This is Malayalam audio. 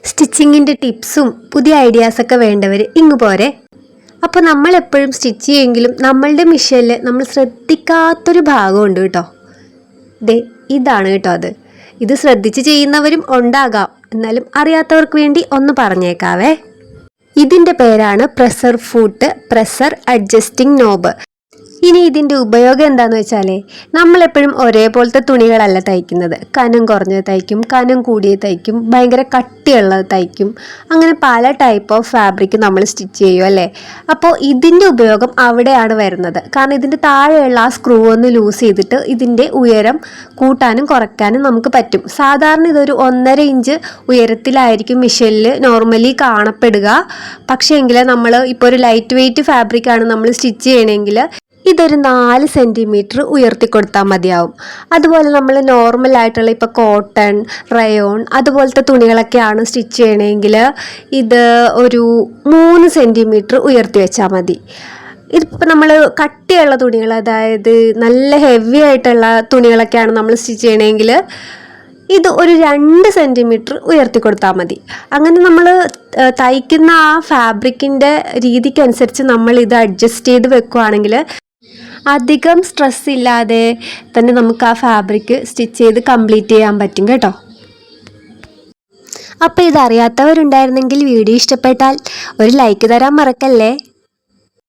സ്റ്റിച്ചിങ്ങിൻ്റെ ടിപ്സും പുതിയ ഐഡിയാസൊക്കെ വേണ്ടവർ ഇങ്ങ് പോരെ. അപ്പോൾ നമ്മളെപ്പോഴും സ്റ്റിച്ച് ചെയ്യുമെങ്കിലും നമ്മളുടെ മിഷനിൽ നമ്മൾ ശ്രദ്ധിക്കാത്തൊരു ഭാഗമുണ്ട് കേട്ടോ. ഇതാണ് കേട്ടോ അത്. ഇത് ശ്രദ്ധിച്ച് ചെയ്യുന്നവരും ഉണ്ടാകാം, എന്നാലും അറിയാത്തവർക്ക് വേണ്ടി ഒന്ന് പറഞ്ഞേക്കാവേ. ഇതിൻ്റെ പേരാണ് pressure foot pressure adjusting knob. ഇനി ഇതിൻ്റെ ഉപയോഗം എന്താണെന്ന് വെച്ചാൽ, നമ്മളെപ്പോഴും ഒരേപോലത്തെ തുണികളല്ല തയ്ക്കുന്നത്. കനം കുറഞ്ഞത് തയ്ക്കും, കനം കൂടിയത് തയ്ക്കും, ഭയങ്കര കട്ടിയുള്ളത് തയ്ക്കും. അങ്ങനെ പല ടൈപ്പ് ഓഫ് ഫാബ്രിക് നമ്മൾ സ്റ്റിച്ച് ചെയ്യും അല്ലേ. അപ്പോൾ ഇതിൻ്റെ ഉപയോഗം അവിടെയാണ് വരുന്നത്. കാരണം ഇതിൻ്റെ താഴെയുള്ള ആ സ്ക്രൂ ഒന്ന് ലൂസ് ചെയ്തിട്ട് ഇതിൻ്റെ ഉയരം കൂട്ടാനും കുറയ്ക്കാനും നമുക്ക് പറ്റും. സാധാരണ ഇതൊരു 1.5 ഇഞ്ച് ഉയരത്തിലായിരിക്കും മിഷനിൽ നോർമലി കാണപ്പെടുക. പക്ഷേ എങ്കിൽ നമ്മൾ ഇപ്പോൾ ഒരു ലൈറ്റ് വെയ്റ്റ് ഫാബ്രിക്കാണ് നമ്മൾ സ്റ്റിച്ച് ചെയ്യണമെങ്കിൽ ഇതൊരു 4 സെൻറ്റിമീറ്റർ ഉയർത്തി കൊടുത്താൽ മതിയാവും. അതുപോലെ നമ്മൾ നോർമലായിട്ടുള്ള ഇപ്പോൾ കോട്ടൺ, റയോൺ അതുപോലത്തെ തുണികളൊക്കെയാണ് സ്റ്റിച്ച് ചെയ്യണമെങ്കിൽ ഇത് ഒരു 3 സെൻറ്റിമീറ്റർ ഉയർത്തി വെച്ചാൽ മതി. ഇതിപ്പോൾ നമ്മൾ കട്ടിയുള്ള തുണികൾ, അതായത് നല്ല ഹെവി ആയിട്ടുള്ള തുണികളൊക്കെയാണ് നമ്മൾ സ്റ്റിച്ച് ചെയ്യണമെങ്കിൽ ഇത് ഒരു 2 സെൻറ്റിമീറ്റർ ഉയർത്തി കൊടുത്താൽ മതി. അങ്ങനെ നമ്മൾ തയ്ക്കുന്ന ആ ഫാബ്രിക്കിൻ്റെ രീതിക്കനുസരിച്ച് നമ്മൾ ഇത് അഡ്ജസ്റ്റ് ചെയ്ത് വെക്കുകയാണെങ്കിൽ അധികം സ്ട്രെസ് ഇല്ലാതെ തന്നെ നമുക്ക് ആ ഫാബ്രിക് സ്റ്റിച്ച് ചെയ്ത് കംപ്ലീറ്റ് ചെയ്യാൻ പറ്റും കേട്ടോ. അപ്പോൾ ഇതറിയാത്തവരുണ്ടായിരുന്നെങ്കിൽ വീഡിയോ ഇഷ്ടപ്പെട്ടാൽ ഒരു ലൈക്ക് തരാൻ മറക്കല്ലേ.